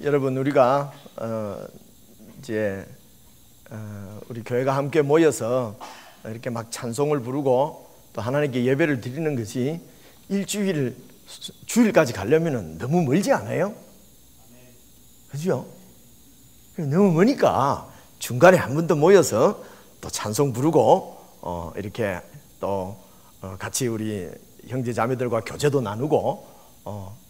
여러분 우리가 이제 우리 교회가 함께 모여서 이렇게 막 찬송을 부르고 또 하나님께 예배를 드리는 것이 주일까지 가려면 너무 멀지 않아요? 그죠? 너무 머니까 중간에 한 번 더 모여서 또 찬송 부르고 이렇게 또 같이 우리 형제 자매들과 교제도 나누고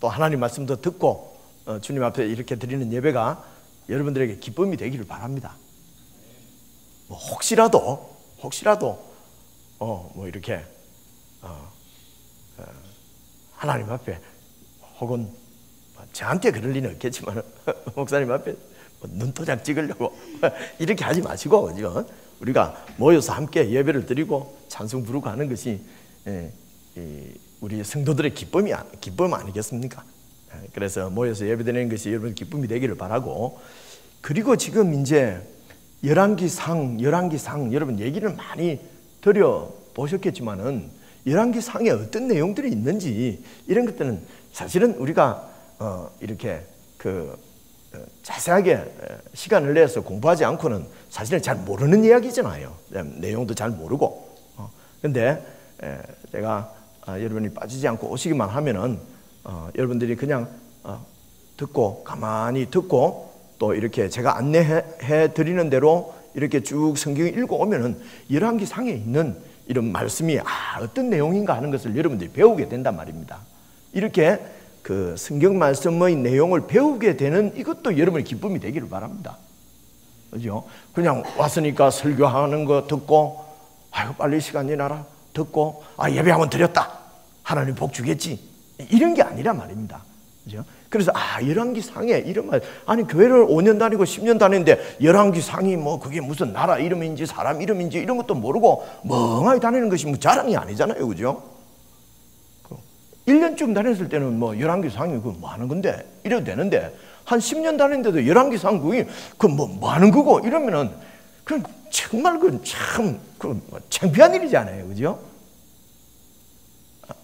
또 하나님 말씀도 듣고 주님 앞에 이렇게 드리는 예배가 여러분들에게 기쁨이 되기를 바랍니다. 뭐 혹시라도 뭐 이렇게 하나님 앞에 혹은 저한테 그럴 리는 없겠지만 목사님 앞에 눈도장 찍으려고 이렇게 하지 마시고, 그죠? 우리가 모여서 함께 예배를 드리고 찬송 부르고 하는 것이 우리 성도들의 기쁨 아니겠습니까? 그래서 모여서 예배드리는 것이 여러분 기쁨이 되기를 바라고, 그리고 지금 이제 열왕기상 여러분 얘기를 많이 들어보셨겠지만은 열왕기상에 어떤 내용들이 있는지 이런 것들은 사실은 우리가 이렇게 자세하게 시간을 내서 공부하지 않고는 사실은 잘 모르는 이야기잖아요. 내용도 잘 모르고. 근데 제가 여러분이 빠지지 않고 오시기만 하면은 여러분들이 그냥 듣고 가만히 듣고 또 이렇게 제가 안내해 드리는 대로 이렇게 쭉 성경을 읽어 오면은 열왕기상에 있는 이런 말씀이 어떤 내용인가 하는 것을 여러분들이 배우게 된단 말입니다. 이렇게 그 성경 말씀의 내용을 배우게 되는 이것도 여러분의 기쁨이 되기를 바랍니다. 그죠? 그냥 왔으니까 설교하는 거 듣고 아이고 빨리 시간 지나라 듣고 예배 한번 드렸다 하나님 복 주겠지 이런 게 아니란 말입니다. 그죠? 그래서 열왕기상에 이런 말, 아니 교회를 5년 다니고 10년 다니는데 열왕기상이 뭐 그게 무슨 나라 이름인지 사람 이름인지 이런 것도 모르고 멍하게 다니는 것이 뭐 자랑이 아니잖아요. 그죠? 1년쯤 다녔을 때는 뭐 열왕기상이 뭐 하는 건데 이래도 되는데 한 10년 다녔는데도 열왕기상 그게 뭐 하는 거고 이러면은 그건 정말 참 창피한 일이잖아요. 그죠?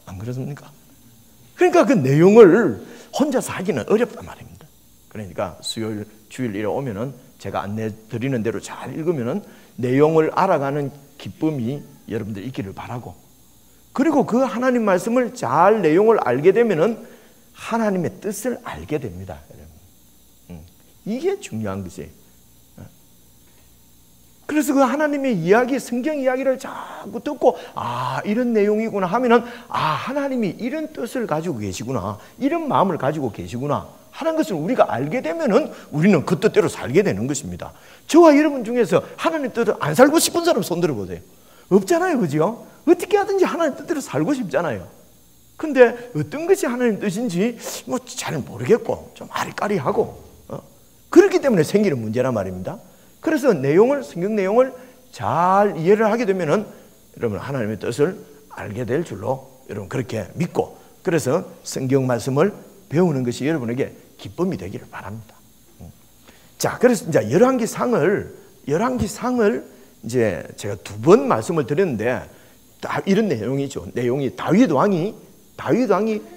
안 그렇습니까? 그러니까 그 내용을 혼자서 하기는 어렵단 말입니다. 그러니까 수요일 주일일에 오면은 제가 안내 드리는 대로 잘 읽으면은 내용을 알아가는 기쁨이 여러분들 있기를 바라고, 그리고 그 하나님 말씀을 잘 내용을 알게 되면은 하나님의 뜻을 알게 됩니다. 여러분. 이게 중요한 것이에요. 그래서 그 하나님의 이야기, 성경 이야기를 자꾸 듣고 이런 내용이구나 하면은 하나님이 이런 뜻을 가지고 계시구나, 이런 마음을 가지고 계시구나 하는 것을 우리가 알게 되면은 우리는 그 뜻대로 살게 되는 것입니다. 저와 여러분 중에서 하나님 뜻을 안 살고 싶은 사람 손 들어보세요. 없잖아요. 그죠? 어떻게 하든지 하나님 뜻대로 살고 싶잖아요. 근데 어떤 것이 하나님 뜻인지 뭐 잘 모르겠고 좀 아리까리하고 그렇기 때문에 생기는 문제란 말입니다. 그래서 성경 내용을 잘 이해를 하게 되면은 여러분 하나님의 뜻을 알게 될 줄로 여러분 그렇게 믿고, 그래서 성경 말씀을 배우는 것이 여러분에게 기쁨이 되기를 바랍니다. 자, 그래서 이제 열왕기상을 이제 제가 2번 말씀을 드렸는데 이런 내용이죠. 내용이 다윗 왕이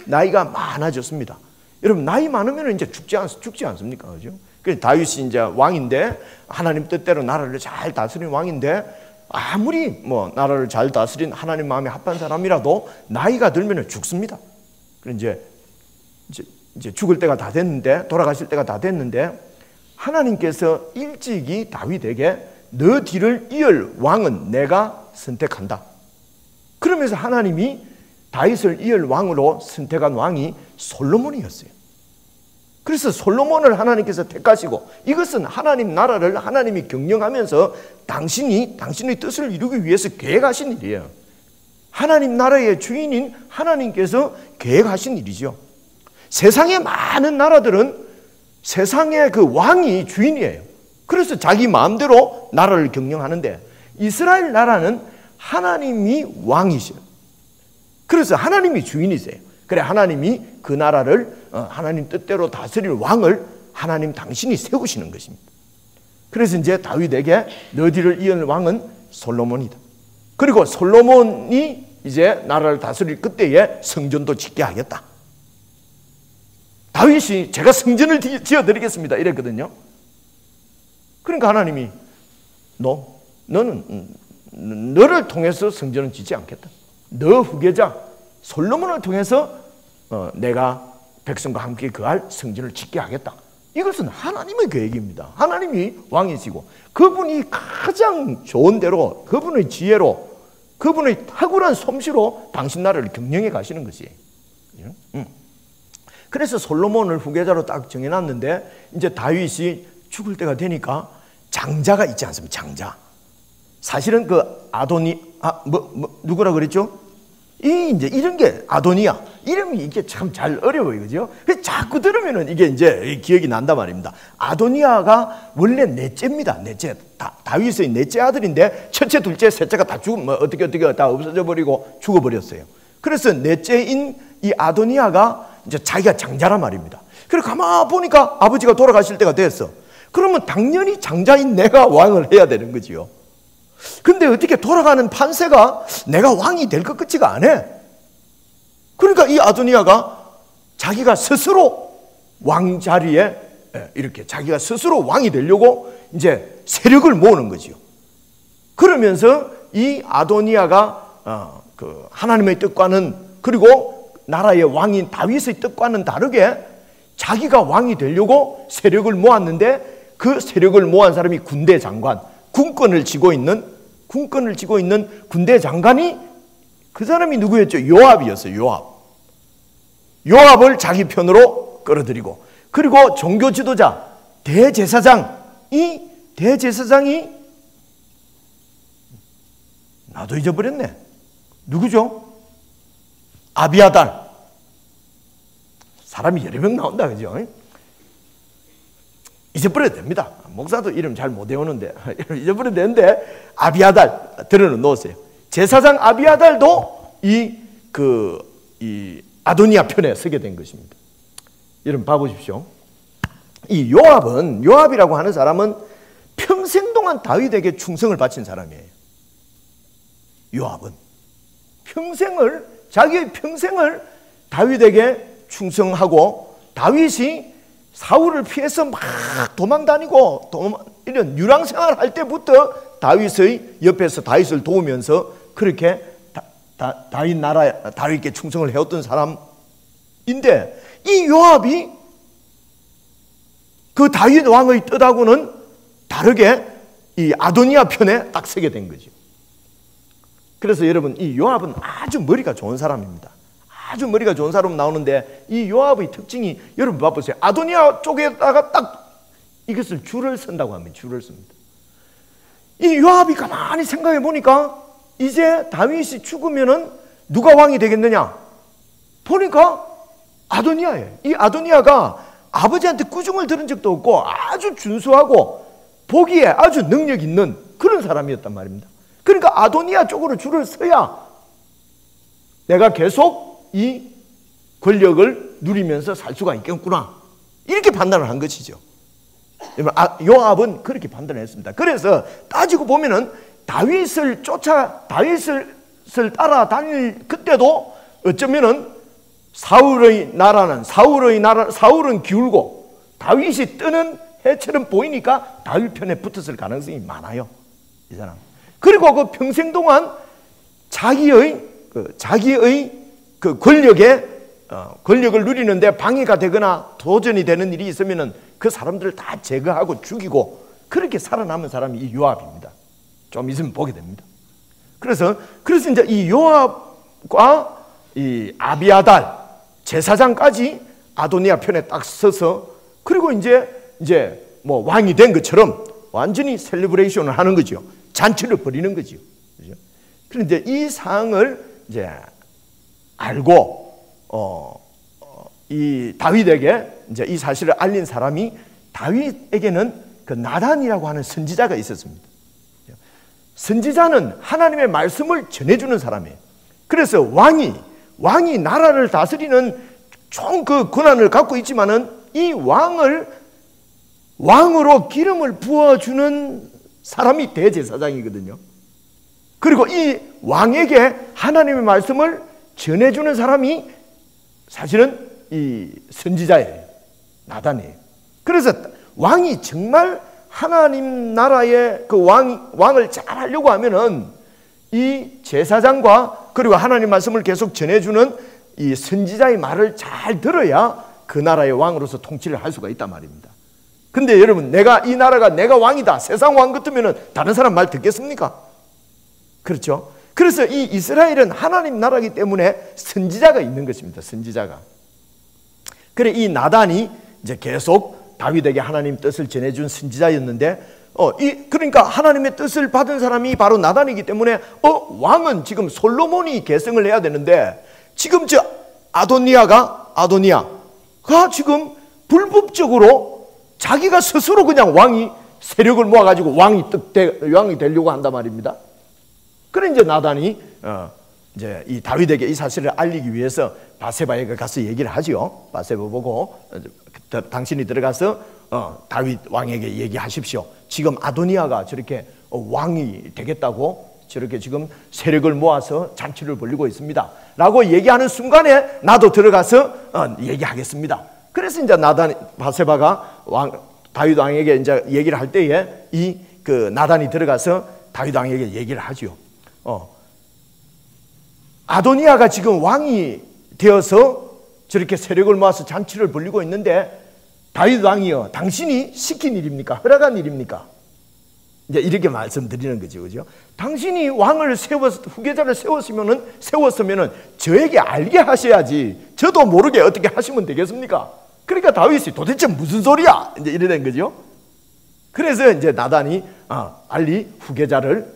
나이가 많아졌습니다. 여러분 나이 많으면 이제 죽지 않습니까? 그죠? 그래서 다윗이 이제 왕인데 하나님 뜻대로 나라를 잘 다스린 왕인데 아무리 뭐 나라를 잘 다스린 하나님 마음에 합한 사람이라도 나이가 들면 죽습니다. 그래서 이제 죽을 때가 다 됐는데, 돌아가실 때가 다 됐는데 하나님께서 일찍이 다윗에게 너 뒤를 이을 왕은 내가 선택한다. 그러면서 하나님이 다윗을 이을 왕으로 선택한 왕이 솔로몬이었어요. 그래서 솔로몬을 하나님께서 택하시고, 이것은 하나님 나라를 하나님이 경영하면서 당신의 뜻을 이루기 위해서 계획하신 일이에요. 하나님 나라의 주인인 하나님께서 계획하신 일이죠. 세상의 많은 나라들은 세상의 그 왕이 주인이에요. 그래서 자기 마음대로 나라를 경영하는데 이스라엘 나라는 하나님이 왕이셔요. 그래서 하나님이 주인이세요. 그래 하나님이 그 나라를 하나님 뜻대로 다스릴 왕을 하나님 당신이 세우시는 것입니다. 그래서 이제 다윗에게 너 뒤를 이을 왕은 솔로몬이다. 그리고 솔로몬이 이제 나라를 다스릴 그때에 성전도 짓게 하겠다. 다윗이 제가 성전을 지어드리겠습니다 이랬거든요. 그러니까 하나님이 너는 너를 통해서 성전은 짓지 않겠다. 너 후계자 솔로몬을 통해서 내가 백성과 함께 거할 성전을 짓게 하겠다. 이것은 하나님의 계획입니다. 하나님이 왕이시고 그분이 가장 좋은 대로 그분의 지혜로 그분의 탁월한 솜씨로 당신 나라를 경영해 가시는 것이에요. 그래서 솔로몬을 후계자로 딱 정해놨는데 이제 다윗이 죽을 때가 되니까 장자가 있지 않습니까? 장자. 사실은 그 누구라 그랬죠? 이제 이런 게 아도니아. 이름이 이게 참 잘 어려워요. 그죠? 그래서 자꾸 들으면은 이게 이제 기억이 난단 말입니다. 아도니아가 원래 넷째입니다. 넷째. 다윗의 넷째 아들인데 첫째, 둘째, 셋째가 다 어떻게 다 없어져 버리고 죽어버렸어요. 그래서 넷째인 이 아도니아가 이제 자기가 장자란 말입니다. 그래서 가만 보니까 아버지가 돌아가실 때가 됐어. 그러면 당연히 장자인 내가 왕을 해야 되는 거지요. 근데 어떻게 돌아가는 판세가 내가 왕이 될 것 같지가 않아. 그러니까 이 아도니아가 자기가 스스로 왕 자리에 이렇게 자기가 스스로 왕이 되려고 이제 세력을 모으는 거지요. 그러면서 이 아도니아가 그 하나님의 뜻과는 그리고 나라의 왕인 다윗의 뜻과는 다르게 자기가 왕이 되려고 세력을 모았는데 그 세력을 모은 사람이 군대 장관, 군권을 쥐고 있는 군대 장관이 그 사람이 누구였죠? 요압이었어요. 요압을 자기 편으로 끌어들이고 그리고 종교 지도자 대제사장이 나도 잊어버렸네. 누구죠? 아비아달. 사람이 여러 명 나온다, 그죠? 잊어버려도 됩니다. 목사도 이름 잘 못 외우는데 잊어버려도 되는데 아비아달 들어는 놓으세요. 제사장 아비아달도 이 아도니아 편에 서게 된 것입니다. 여러분 봐보십시오. 이 요압이라고 하는 사람은 평생 동안 다윗에게 충성을 바친 사람이에요. 요압은 자기의 평생을 다윗에게 충성하고 다윗이 사울을 피해서 막 도망다니고 이런 유랑생활 할 때부터 다윗의 옆에서 다윗을 도우면서 그렇게 다윗께 충성을 해왔던 사람인데 이 요압이 그 다윗 왕의 뜻하고는 다르게 이 아도니아 편에 딱 서게 된 거죠. 그래서 여러분 이 요압은 아주 머리가 좋은 사람입니다. 아주 머리가 좋은 사람 나오는데 이 요압의 특징이 여러분 봐보세요. 아도니아 쪽에다가 딱 이것을 줄을 선다고 하면 줄을 씁니다. 이 요압이 가만히 생각해 보니까 이제 다윗이 죽으면은 누가 왕이 되겠느냐? 보니까 아도니아예요. 이 아도니아가 아버지한테 꾸중을 들은 적도 없고 아주 준수하고 보기에 아주 능력 있는 그런 사람이었단 말입니다. 그러니까 아도니아 쪽으로 줄을 서야 내가 계속 이 권력을 누리면서 살 수가 있겠구나. 이렇게 판단을 한 것이죠. 요압은 그렇게 판단했습니다. 그래서 따지고 보면은 다윗을 따라다닐 그때도 어쩌면은 사울은 기울고 다윗이 뜨는 해처럼 보이니까 다윗 편에 붙었을 가능성이 많아요. 이 사람. 그리고 그 평생 동안 자기의 그 권력을 누리는데 방해가 되거나 도전이 되는 일이 있으면은 그 사람들을 다 제거하고 죽이고 그렇게 살아남은 사람이 이 요압입니다. 좀 있으면 보게 됩니다. 그래서 이제 이 요압과 이 아비아달 제사장까지 아도니아 편에 딱 서서 그리고 이제 뭐 왕이 된 것처럼 완전히 셀리브레이션을 하는 거죠. 잔치를 벌이는 거죠. 그런데 이 사항을 이제 알고 이 다윗에게 이제 이 사실을 알린 사람이 다윗에게는 그 나단이라고 하는 선지자가 있었습니다. 선지자는 하나님의 말씀을 전해주는 사람이에요. 그래서 왕이 나라를 다스리는 총 그 권한을 갖고 있지만은 이 왕으로 기름을 부어주는 사람이 대제사장이거든요. 그리고 이 왕에게 하나님의 말씀을 전해주는 사람이 사실은 이 선지자예요. 나단이에요. 그래서 왕이 정말 하나님 나라의 그 왕을 잘 하려고 하면은 이 제사장과 그리고 하나님 말씀을 계속 전해주는 이 선지자의 말을 잘 들어야 그 나라의 왕으로서 통치를 할 수가 있단 말입니다. 근데 여러분, 이 나라가 내가 왕이다, 세상 왕 같으면은 다른 사람 말 듣겠습니까? 그렇죠? 그래서 이 이스라엘은 하나님 나라이기 때문에 선지자가 있는 것입니다. 선지자가. 그래, 이 나단이 이제 계속 다윗에게 하나님 뜻을 전해준 선지자였는데, 그러니까 하나님의 뜻을 받은 사람이 바로 나단이기 때문에, 왕은 지금 솔로몬이 계승을 해야 되는데, 지금 아도니아가 지금 불법적으로 자기가 스스로 그냥 세력을 모아가지고 왕이 되려고 한단 말입니다. 그래 이제 나단이 이제 이 다윗에게 이 사실을 알리기 위해서 바세바에게 가서 얘기를 하죠. 바세바 보고 당신이 들어가서 다윗 왕에게 얘기하십시오. 지금 아도니아가 저렇게 왕이 되겠다고 저렇게 지금 세력을 모아서 잔치를 벌이고 있습니다 라고 얘기하는 순간에 나도 들어가서 얘기하겠습니다. 그래서 이제 바세바가 다윗 왕에게 이제 얘기를 할 때에 그 나단이 들어가서 다윗 왕에게 얘기를 하죠. 아도니아가 지금 왕이 되어서 저렇게 세력을 모아서 잔치를 벌이고 있는데, 다윗 왕이요, 당신이 시킨 일입니까? 허락한 일입니까? 이제 이렇게 말씀드리는 거죠, 그죠? 당신이 왕을 후계자를 세웠으면은 저에게 알게 하셔야지, 저도 모르게 어떻게 하시면 되겠습니까? 그러니까 다윗이 도대체 무슨 소리야? 이제 이래 된 거죠. 그래서 이제 나단이 빨리 후계자를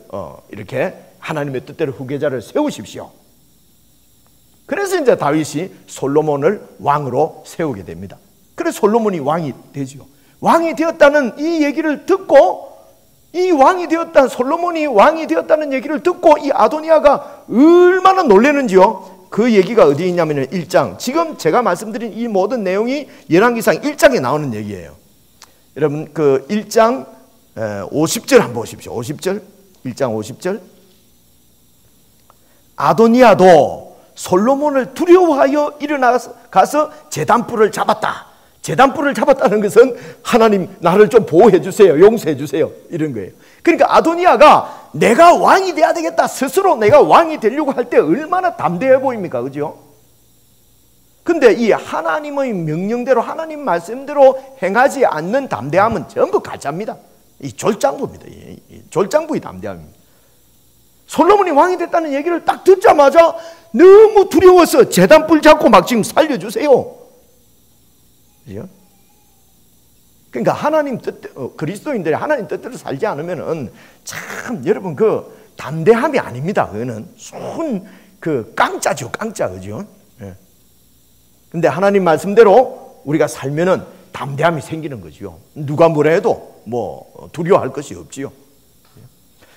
이렇게 하나님의 뜻대로 후계자를 세우십시오. 그래서 이제 다윗이 솔로몬을 왕으로 세우게 됩니다. 그래서 솔로몬이 왕이 되죠. 왕이 되었다는 이 얘기를 듣고, 솔로몬이 왕이 되었다는 얘기를 듣고 이 아도니아가 얼마나 놀라는지요. 그 얘기가 어디에 있냐면 1장, 지금 제가 말씀드린 이 모든 내용이 열왕기상 1장에 나오는 얘기예요. 여러분 그 1장 50절 한번 보십시오. 50절, 1장 50절. 아도니아도 솔로몬을 두려워하여 일어나가서 제단불을 잡았다. 제단불을 잡았다는 것은 하나님 나를 좀 보호해 주세요, 용서해 주세요, 이런 거예요. 그러니까 아도니아가 내가 왕이 돼야 되겠다, 스스로 내가 왕이 되려고 할 때 얼마나 담대해 보입니까? 그죠? 근데 이 하나님의 명령대로, 하나님 말씀대로 행하지 않는 담대함은 전부 가짜입니다. 이 졸장부입니다. 이 졸장부의 담대함입니다. 솔로몬이 왕이 됐다는 얘기를 딱 듣자마자 너무 두려워서 제단불 잡고 막 지금 살려주세요. 그죠? 그러니까 하나님 그리스도인들이 하나님 뜻대로 살지 않으면은 참 여러분 그 담대함이 아닙니다. 그거는 순 그 깡짜죠, 깡짜, 그죠? 예. 근데 하나님 말씀대로 우리가 살면은 담대함이 생기는 거죠. 누가 뭐라 해도 뭐 두려워할 것이 없지요.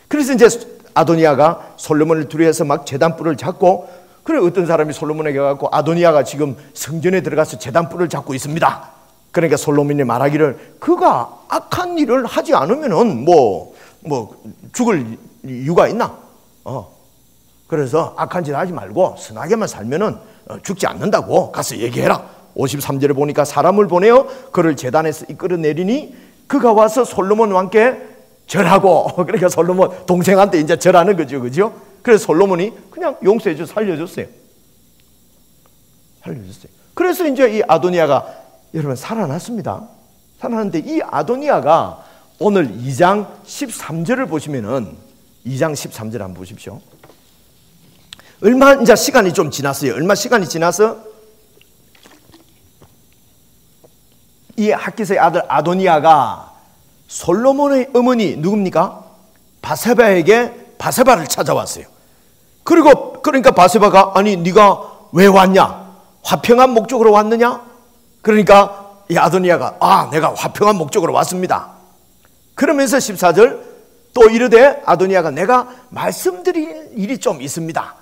그래서 이제 아도니아가 솔로몬을 두려워해서 막 제단불을 잡고, 그래 어떤 사람이 솔로몬에게 가고 아도니아가 지금 성전에 들어가서 제단불을 잡고 있습니다. 그러니까 솔로몬이 말하기를 그가 악한 일을 하지 않으면은 뭐 죽을 이유가 있나? 그래서 악한 짓 하지 말고 선하게만 살면은 죽지 않는다고 가서 얘기해라. 53절에 보니까 사람을 보내어 그를 제단에서 이끌어내리니 그가 와서 솔로몬 왕께 절하고, 그러니까 솔로몬 동생한테 이제 절하는 거죠, 그죠? 그래서 솔로몬이 그냥 용서해줘, 살려줬어요. 그래서 이제 이 아도니아가 여러분 살아났습니다. 살아났는데 이 아도니아가 오늘 2장 13절을 보시면은 2장 13절 한번 보십시오. 얼마 이제 시간이 좀 지났어요. 얼마 시간이 지나서 이 핫깃의 아들 아도니아가 솔로몬의 어머니 누굽니까? 바세바를 찾아왔어요. 그러니까 바세바가 아니 네가 왜 왔냐? 화평한 목적으로 왔느냐? 그러니까 이 아도니아가 내가 화평한 목적으로 왔습니다. 그러면서 14절 또 이르되 아도니아가 내가 말씀드릴 일이 좀 있습니다.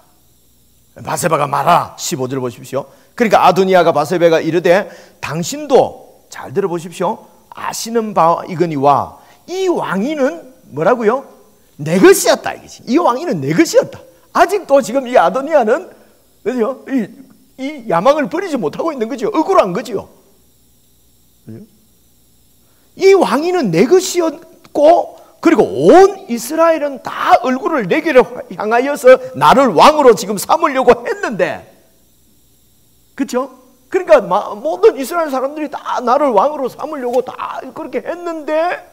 바세바가 말하라. 15절 보십시오. 그러니까 아도니아가 바세바가 이르되 당신도 잘 들어보십시오. 아시는 바와 이거니와 이 왕위는 뭐라고요? 내 것이었다 이거지. 이 왕위는 내 것이었다. 아직도 지금 이 아도니아는 그죠? 이 야망을 버리지 못하고 있는 거죠. 억울한 거죠. 이 왕위는 내 것이었고, 그리고 온 이스라엘은 다 얼굴을 내게로 향하여서 나를 왕으로 지금 삼으려고 했는데, 그렇죠? 그러니까 모든 이스라엘 사람들이 다 나를 왕으로 삼으려고 다 그렇게 했는데,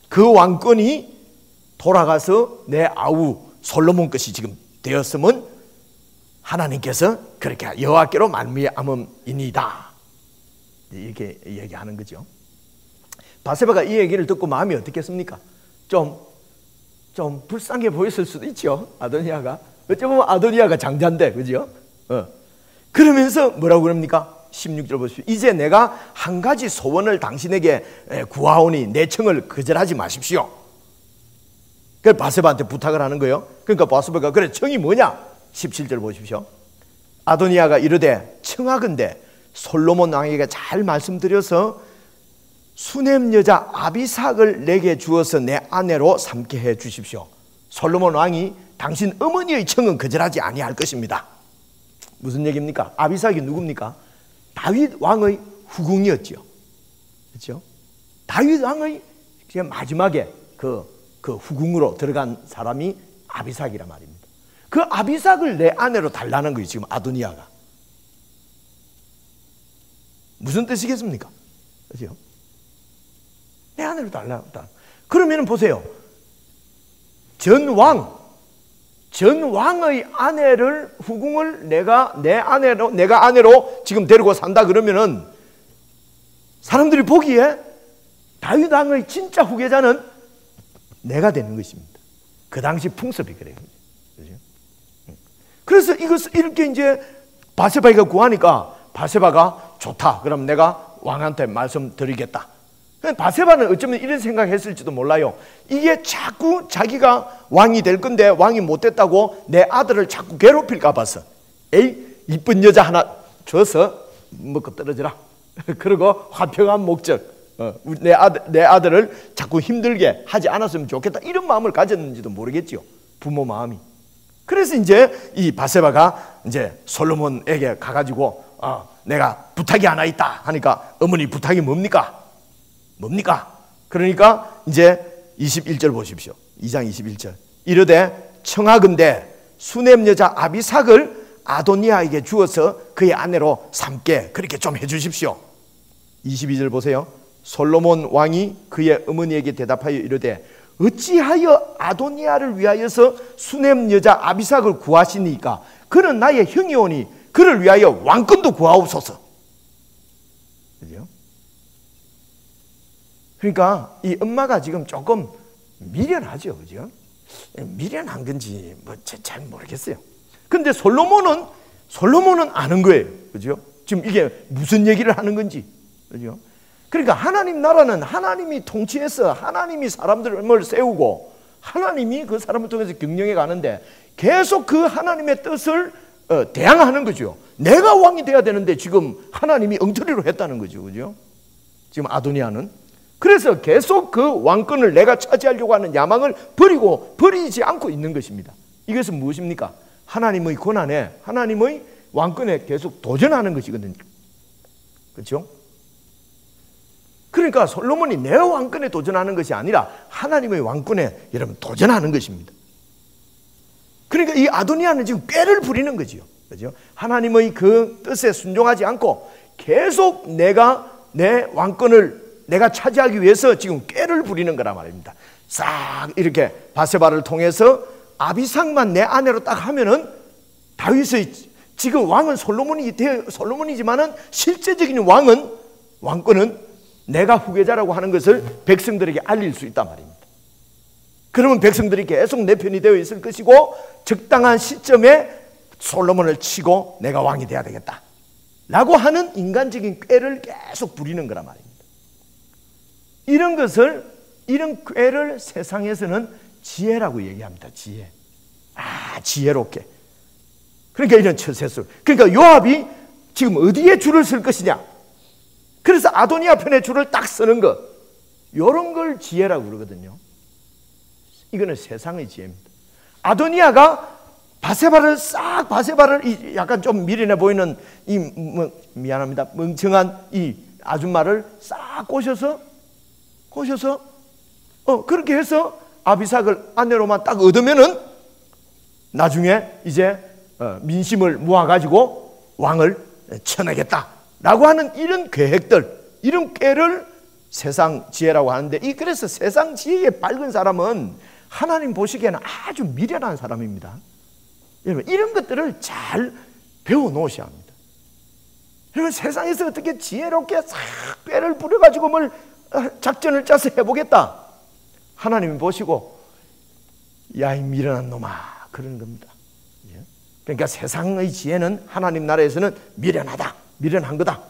그 왕권이 돌아가서 내 아우 솔로몬 것이 지금 되었으면 하나님께서 그렇게 여호와께로 말미암음이니이다, 이렇게 얘기하는 거죠. 바세바가 이 얘기를 듣고 마음이 어떻겠습니까? 좀 불쌍해 보였을 수도 있죠. 아도니아가, 어찌 보면 아도니아가 장자인데, 그죠? 그러면서 뭐라고 그럽니까? 16절 보십시오. 이제 내가 한 가지 소원을 당신에게 구하오니 내 청을 거절하지 마십시오. 그래서 바세바한테 부탁을 하는 거예요. 그러니까 바세바가 그래, 청이 뭐냐? 17절 보십시오. 아도니아가 이르되 청하건대 솔로몬 왕에게 잘 말씀드려서 수넴 여자 아비삭을 내게 주어서 내 아내로 삼게 해 주십시오. 솔로몬 왕이 당신 어머니의 청은 거절하지 아니할 것입니다. 무슨 얘기입니까? 아비삭이 누굽니까? 다윗 왕의 후궁이었죠. 그렇죠? 다윗 왕의 마지막에 그 후궁으로 들어간 사람이 아비삭이란 말입니다. 그 아비삭을 내 아내로 달라는 거예요, 지금 아도니아가. 무슨 뜻이겠습니까? 그렇죠? 내 아내로 달라. 그러면 보세요. 전 왕의 아내를, 후궁을 내가 아내로 지금 데리고 산다 그러면은 사람들이 보기에 다윗 왕의 진짜 후계자는 내가 되는 것입니다. 그 당시 풍습이 그래요. 그렇죠? 그래서 이것을 이렇게 이제 바세바가 구하니까 바세바가 좋다, 그럼 내가 왕한테 말씀드리겠다. 바세바는 어쩌면 이런 생각했을지도 몰라요. 이게 자꾸 자기가 왕이 될 건데 왕이 못 됐다고 내 아들을 자꾸 괴롭힐까 봐서, 에이, 이쁜 여자 하나 줘서 먹고 떨어져라. 그리고 화평한 목적, 내 아들을 자꾸 힘들게 하지 않았으면 좋겠다, 이런 마음을 가졌는지도 모르겠죠, 부모 마음이. 그래서 이제 이 바세바가 이제 솔로몬에게 가가지고 내가 부탁이 하나 있다 하니까, 어머니 부탁이 뭡니까? 그러니까 이제 21절 보십시오. 2장 21절. 이르되 청하건대 수넴 여자 아비삭을 아도니아에게 주어서 그의 아내로 삼게 그렇게 좀 해주십시오. 22절 보세요. 솔로몬 왕이 그의 어머니에게 대답하여 이르되 어찌하여 아도니아를 위하여서 수넴 여자 아비삭을 구하시니까? 그는 나의 형이오니 그를 위하여 왕권도 구하옵소서. 그죠? 그러니까 이 엄마가 지금 조금 미련하죠, 그죠? 미련한 건지 뭐 잘 모르겠어요. 근데 솔로몬은 아는 거예요, 그죠? 지금 이게 무슨 얘기를 하는 건지, 그죠? 그러니까 하나님 나라는 하나님이 통치해서 하나님이 사람들을 세우고 하나님이 그 사람을 통해서 경영해 가는데 계속 그 하나님의 뜻을 대항하는 거죠. 내가 왕이 돼야 되는데 지금 하나님이 엉터리로 했다는 거죠, 그죠? 지금 아도니아는. 그래서 계속 그 왕권을 내가 차지하려고 하는 야망을 버리지 않고 있는 것입니다. 이것은 무엇입니까? 하나님의 권한에, 하나님의 왕권에 계속 도전하는 것이거든요. 그렇죠? 그러니까 솔로몬이 내 왕권에 도전하는 것이 아니라 하나님의 왕권에 여러분 도전하는 것입니다. 그러니까 이 아도니아는 지금 꾀를 부리는 거지요. 그렇죠? 하나님의 그 뜻에 순종하지 않고 계속 내가 내 왕권을 내가 차지하기 위해서 지금 꾀를 부리는 거란 말입니다. 싹 이렇게 바세바를 통해서 아비삭만 내 아내로 딱 하면은 다윗의 지금 왕은 솔로몬이지만은 실제적인 왕권은 내가 후계자라고 하는 것을 백성들에게 알릴 수 있단 말입니다. 그러면 백성들이 계속 내 편이 되어 있을 것이고 적당한 시점에 솔로몬을 치고 내가 왕이 돼야 되겠다 라고 하는 인간적인 꾀를 계속 부리는 거란 말입니다. 이런 꾀를 세상에서는 지혜라고 얘기합니다. 지혜. 지혜롭게. 그러니까 이런 처세술. 그러니까 요압이 지금 어디에 줄을 쓸 것이냐. 그래서 아도니아 편에 줄을 딱 쓰는 것. 이런 걸 지혜라고 그러거든요. 이거는 세상의 지혜입니다. 아도니아가 바세바를 약간 좀 미련해 보이는 미안합니다. 멍청한 이 아줌마를 싹 꼬셔서 그렇게 해서 아비삭을 아내로만 딱 얻으면은 나중에 이제 민심을 모아가지고 왕을 쳐내겠다라고 하는 이런 계획들, 이런 꾀를 세상 지혜라고 하는데, 그래서 세상 지혜에 밝은 사람은 하나님 보시기에는 아주 미련한 사람입니다. 여러분, 이런 것들을 잘 배워 놓으셔야 합니다. 여러분, 세상에서 어떻게 지혜롭게 싹 꾀를 부려가지고 뭘 작전을 짜서 해보겠다, 하나님이 보시고 야, 이 미련한 놈아, 그런 겁니다. 그러니까 세상의 지혜는 하나님 나라에서는 미련하다, 미련한 거다.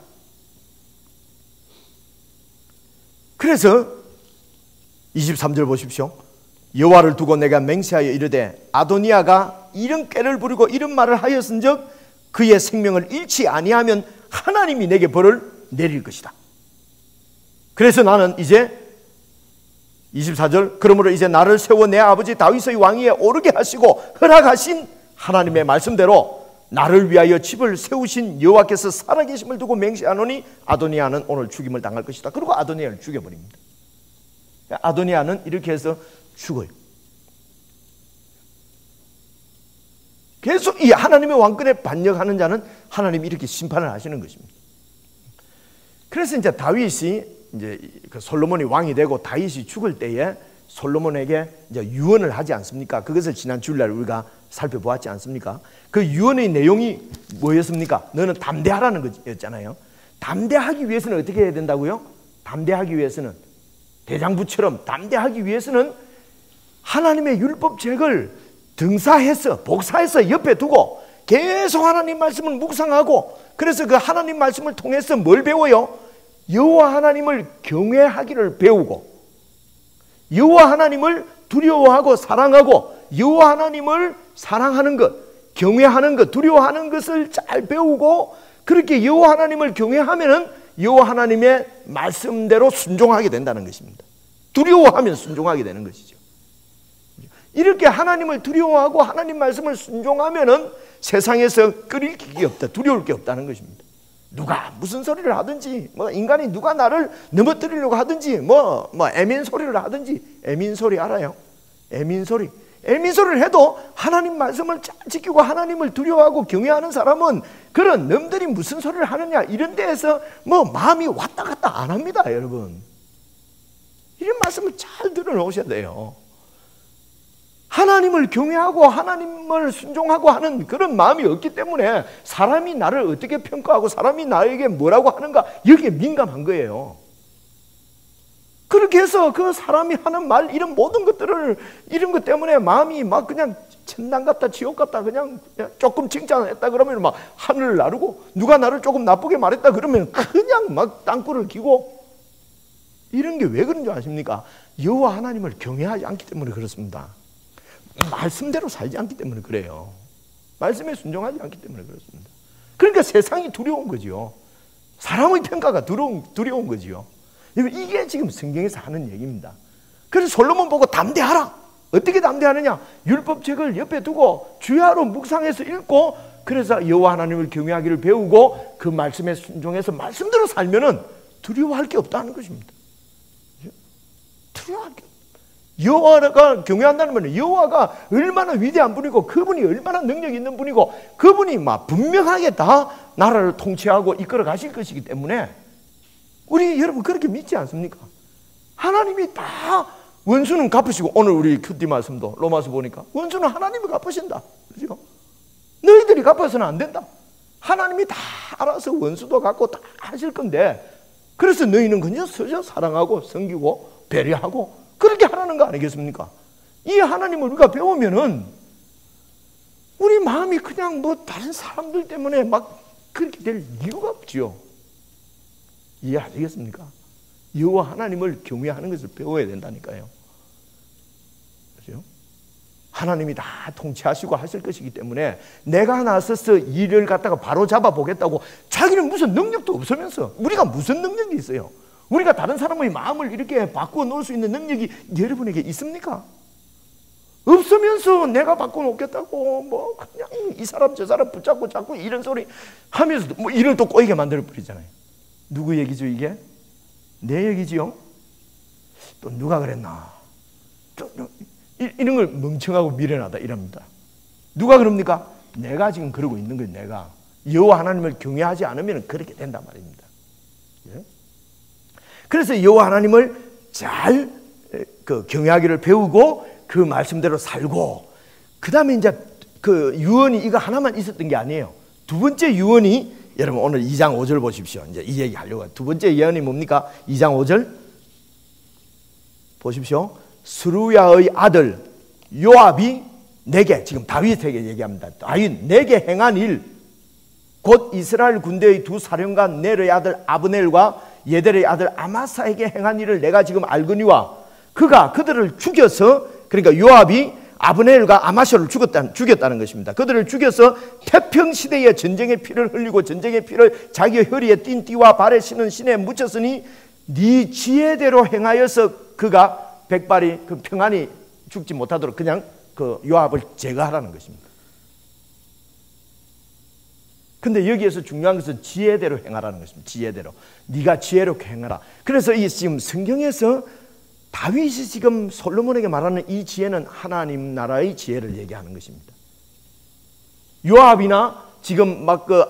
그래서 23절 보십시오. 여호와를 두고 내가 맹세하여 이르되 아도니아가 이런 꾀를 부리고 이런 말을 하였은즉 그의 생명을 잃지 아니하면 하나님이 내게 벌을 내릴 것이다. 그래서 나는 이제 24절, 그러므로 이제 나를 세워 내 아버지 다윗의 왕위에 오르게 하시고 허락하신 하나님의 말씀대로 나를 위하여 집을 세우신 여호와께서 살아계심을 두고 맹세하노니 아도니아는 오늘 죽임을 당할 것이다. 그리고 아도니아를 죽여버립니다. 아도니아는 이렇게 해서 죽어요. 계속 이 하나님의 왕권에 반역하는 자는 하나님이 이렇게 심판을 하시는 것입니다. 그래서 이제 다윗이 이제 그 솔로몬이 왕이 되고 다윗이 죽을 때에 솔로몬에게 이제 유언을 하지 않습니까? 그것을 지난 주일날 우리가 살펴보았지 않습니까? 그 유언의 내용이 뭐였습니까? 너는 담대하라는 거였잖아요. 담대하기 위해서는 어떻게 해야 된다고요? 담대하기 위해서는, 대장부처럼 담대하기 위해서는 하나님의 율법책을 등사해서, 복사해서 옆에 두고 계속 하나님 말씀을 묵상하고, 그래서 그 하나님 말씀을 통해서 뭘 배워요? 여호와 하나님을 경외하기를 배우고, 여호와 하나님을 두려워하고 사랑하고, 여호와 하나님을 사랑하는 것, 경외하는 것, 두려워하는 것을 잘 배우고, 그렇게 여호와 하나님을 경외하면은 여호와 하나님의 말씀대로 순종하게 된다는 것입니다. 두려워하면 순종하게 되는 것이죠. 이렇게 하나님을 두려워하고 하나님 말씀을 순종하면은 세상에서 끓일 게 없다, 두려울 게 없다는 것입니다. 누가 무슨 소리를 하든지, 인간이 누가 나를 넘어뜨리려고 하든지, 애민 소리를 하든지, 애민 소리 알아요? 애민 소리를 해도 하나님 말씀을 잘 지키고 하나님을 두려워하고 경외하는 사람은 그런 놈들이 무슨 소리를 하느냐 이런 데에서 마음이 왔다 갔다 안 합니다. 여러분, 이런 말씀을 잘 들어놓으셔야 돼요. 하나님을 경외하고 하나님을 순종하고 하는 그런 마음이 없기 때문에 사람이 나를 어떻게 평가하고 사람이 나에게 뭐라고 하는가, 여기에 민감한 거예요. 그렇게 해서 그 사람이 하는 말, 이런 모든 것들을, 이런 것 때문에 마음이 막 그냥 천당 같다, 지옥 같다, 그냥 조금 칭찬했다 그러면 막 하늘을 나르고, 누가 나를 조금 나쁘게 말했다 그러면 그냥 막 땅굴을 기고, 이런 게 왜 그런 줄 아십니까? 여호와 하나님을 경외하지 않기 때문에 그렇습니다. 말씀대로 살지 않기 때문에 그래요. 말씀에 순종하지 않기 때문에 그렇습니다. 그러니까 세상이 두려운 거지요. 사람의 평가가 두려운 거지요. 이게 지금 성경에서 하는 얘기입니다. 그래서 솔로몬 보고 담대하라. 어떻게 담대하느냐? 율법책을 옆에 두고 주야로 묵상해서 읽고, 그래서 여호와 하나님을 경외하기를 배우고 그 말씀에 순종해서 말씀대로 살면은 두려워할 게 없다는 것입니다. 두려워할 게 없다. 여호와가 경외한다는 말은 여호와가 얼마나 위대한 분이고 그분이 얼마나 능력 있는 분이고 그분이 막 분명하게 다 나라를 통치하고 이끌어 가실 것이기 때문에 우리 여러분 그렇게 믿지 않습니까? 하나님이 다 원수는 갚으시고, 오늘 우리 큐티 말씀도 로마서 보니까 원수는 하나님이 갚으신다. 그죠? 너희들이 갚아서는 안 된다. 하나님이 다 알아서 원수도 갚고 다 하실 건데, 그래서 너희는 그냥 서서 사랑하고 섬기고 배려하고 그렇게 하라는 거 아니겠습니까? 이 하나님을 우리가 배우면은 우리 마음이 그냥 다른 사람들 때문에 막 그렇게 될 이유가 없지요. 이해하시겠습니까? 여호와 하나님을 경외하는 것을 배워야 된다니까요. 그렇죠? 하나님이 다 통치하시고 하실 것이기 때문에 내가 나서서 일을 갖다가 바로 잡아 보겠다고, 자기는 무슨 능력도 없으면서, 우리가 무슨 능력이 있어요? 우리가 다른 사람의 마음을 이렇게 바꾸어 놓을 수 있는 능력이 여러분에게 있습니까? 없으면서 내가 바꿔 놓겠다고 그냥 이 사람 저 사람 붙잡고 자꾸 이런 소리 하면서 일을 또 꼬이게 만들어 버리잖아요. 누구 얘기죠 이게? 내 얘기지요? 또 누가 그랬나? 이런 걸 멍청하고 미련하다 이럽니다. 누가 그럽니까? 내가 지금 그러고 있는 거예요. 내가 여호와 하나님을 경외하지 않으면 그렇게 된단 말입니다. 예? 그래서 여호와 하나님을 잘 경외하기를 배우고 그 말씀대로 살고, 그 다음에 이제 그 유언이 이거 하나만 있었던 게 아니에요. 두 번째 유언이, 여러분 오늘 2장 5절 보십시오. 이제 이 얘기 하려고 해요. 두 번째 예언이 뭡니까? 2장 5절 보십시오. 스루야의 아들 요압이 내게, 지금 다윗에게 얘기합니다. 다윗 내게 행한 일, 곧 이스라엘 군대의 두 사령관 넬의 아들 아브넬과 예델의 아들 아마사에게 행한 일을 내가 지금 알거니와, 그가 그들을 죽여서, 그러니까 요압이 아브넬과 아마사를 죽였다는 것입니다. 그들을 죽여서 태평시대에 전쟁의 피를 흘리고 전쟁의 피를 자기 허리에 띤 띠와 발에 신은 신에 묻혔으니 네 지혜대로 행하여서 그가 백발이 그 평안히 죽지 못하도록 그냥 그 요압을 제거하라는 것입니다. 근데 여기에서 중요한 것은 지혜대로 행하라는 것입니다. 지혜대로. 네가 지혜롭게 행하라. 그래서 이 지금 성경에서 다윗이 지금 솔로몬에게 말하는 이 지혜는 하나님 나라의 지혜를 얘기하는 것입니다. 요압이나 지금 막 그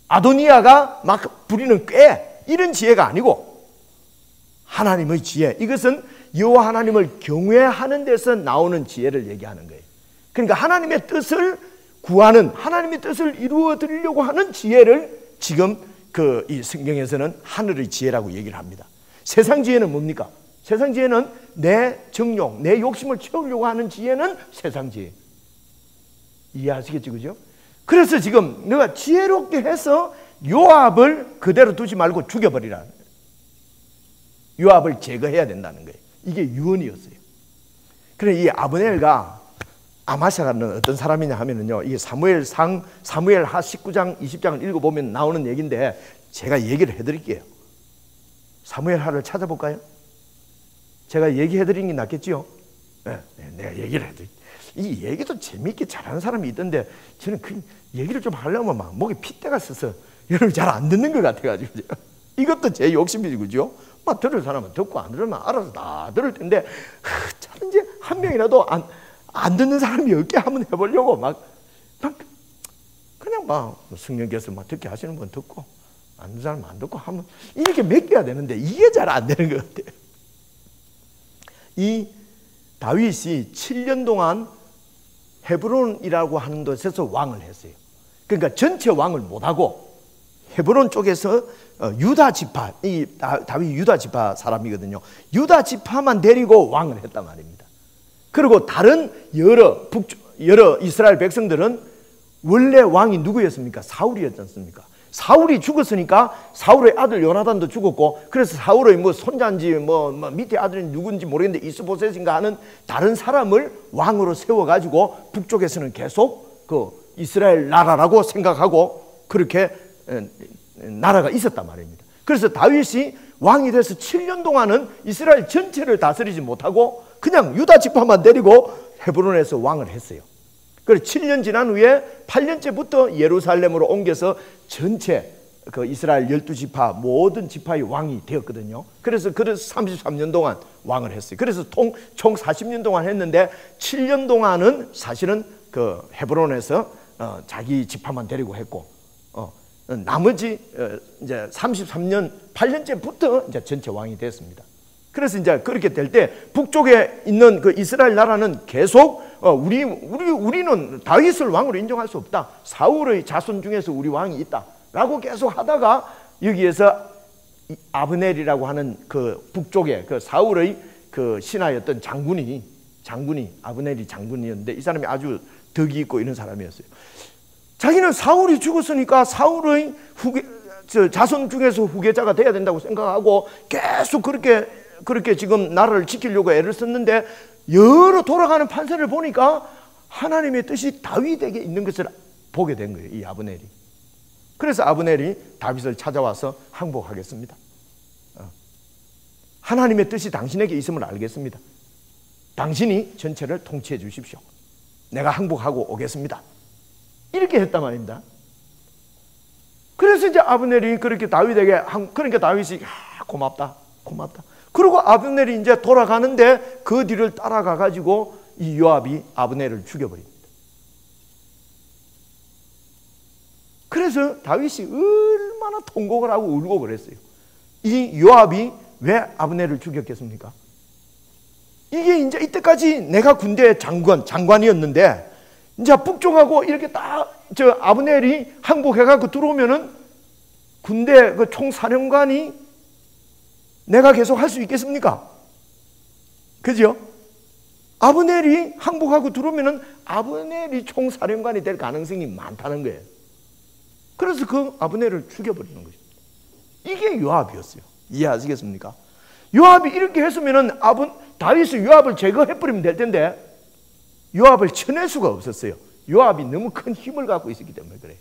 아도니아가 막 부리는 꾀, 이런 지혜가 아니고 하나님의 지혜, 이것은 여호와 하나님을 경외하는 데서 나오는 지혜를 얘기하는 거예요. 그러니까 하나님의 뜻을 구하는, 하나님의 뜻을 이루어 드리려고 하는 지혜를 지금 이 성경에서는 하늘의 지혜라고 얘기를 합니다. 세상 지혜는 뭡니까? 세상 지혜는 내 정욕, 내 욕심을 채우려고 하는 지혜는 세상 지혜. 이해하시겠죠, 그죠? 그래서 지금 내가 지혜롭게 해서 요압을 그대로 두지 말고 죽여버리라. 요압을 제거해야 된다는 거예요. 이게 유언이었어요. 그래, 이 아브넬과 아마사는 어떤 사람이냐 하면은요, 이게 사무엘하 19장 20장을 읽어보면 나오는 얘기인데 제가 얘기를 해드릴게요. 사무엘하를 찾아볼까요? 제가 얘기해드리는 게 낫겠지요? 네, 내가 얘기를 해드릴게요. 이 얘기도 재미있게 잘하는 사람이 있던데 저는 그 얘기를 좀 하려면 막 목에 핏대가 서서 여러분 잘 안 듣는 것 같아가지고 이것도 제 욕심이지, 그죠? 막 들을 사람은 듣고 안 들으면 알아서 다 들을 텐데 참 이제 한 명이라도 안 듣는 사람이 없게 한번 해보려고 그냥 막 성령께서 막 듣게 하시는 분 듣고 안 듣는 사람 안 듣고 하면 이렇게 맡겨야 되는데 이게 잘 안 되는 것 같아요. 이 다윗이 7년 동안 헤브론이라고 하는 곳에서 왕을 했어요. 그러니까 전체 왕을 못하고 헤브론 쪽에서 유다 지파, 이 다윗 유다 지파 사람이거든요. 유다 지파만 데리고 왕을 했단 말입니다. 그리고 다른 여러 이스라엘 백성들은 원래 왕이 누구였습니까? 사울이었지 않습니까? 사울이 죽었으니까 사울의 아들 요나단도 죽었고, 그래서 사울의 뭐 손자인지 뭐 밑에 아들이 누군지 모르겠는데 이스보셋인가 하는 다른 사람을 왕으로 세워가지고 북쪽에서는 계속 그 이스라엘 나라라고 생각하고 그렇게 나라가 있었단 말입니다. 그래서 다윗이 왕이 돼서 7년 동안은 이스라엘 전체를 다스리지 못하고 그냥 유다 지파만 데리고 헤브론에서 왕을 했어요. 그래서 7년 지난 후에 8년째부터 예루살렘으로 옮겨서 전체 그 이스라엘 12지파 모든 지파의 왕이 되었거든요. 그래서 33년 동안 왕을 했어요. 그래서 총 40년 동안 했는데 7년 동안은 사실은 그 헤브론에서 자기 지파만 데리고 했고, 나머지 이제 33년 8년째부터 이제 전체 왕이 됐습니다. 그래서 이제 그렇게 될 때 북쪽에 있는 그 이스라엘 나라는 계속 우리는 다윗을 왕으로 인정할 수 없다. 사울의 자손 중에서 우리 왕이 있다라고 계속 하다가 여기에서 아브넬이라고 하는 그 북쪽에 그 사울의 그 신하였던 장군이 아브넬이 장군이었는데 이 사람이 아주 덕이 있고 이런 사람이었어요. 자기는 사울이 죽었으니까 사울의 자손 중에서 후계자가 돼야 된다고 생각하고 계속 그렇게 지금 나라를 지키려고 애를 썼는데 여러 돌아가는 판세를 보니까 하나님의 뜻이 다윗에게 있는 것을 보게 된 거예요, 이 아브넬이. 그래서 아브넬이 다윗을 찾아와서 항복하겠습니다. 하나님의 뜻이 당신에게 있음을 알겠습니다. 당신이 전체를 통치해 주십시오. 내가 항복하고 오겠습니다. 이렇게 했단 말입니다. 그래서 이제 아브넬이 그렇게 다윗에게 그러니까 다윗이 고맙다. 그리고 아브넬이 이제 돌아가는데 그 뒤를 따라가 가지고 이 요압이 아브넬을 죽여버립니다. 그래서 다윗이 얼마나 통곡을 하고 울고 그랬어요. 이 요압이 왜 아브넬을 죽였겠습니까? 이게 이제 이때까지 내가 군대 장관이었는데 이제 북쪽하고 이렇게 딱 아브넬이 항복해갖고 들어오면은 군대 그 총사령관이 내가 계속 할 수 있겠습니까? 그죠? 아브넬이 항복하고 들어오면은 아브넬이 총사령관이 될 가능성이 많다는 거예요. 그래서 그 아브넬을 죽여버리는 거죠. 이게 요압이었어요. 이해하시겠습니까? 요압이 이렇게 했으면은 다윗이 요압을 제거해버리면 될 텐데 요압을 쳐낼 수가 없었어요. 요압이 너무 큰 힘을 갖고 있었기 때문에 그래요.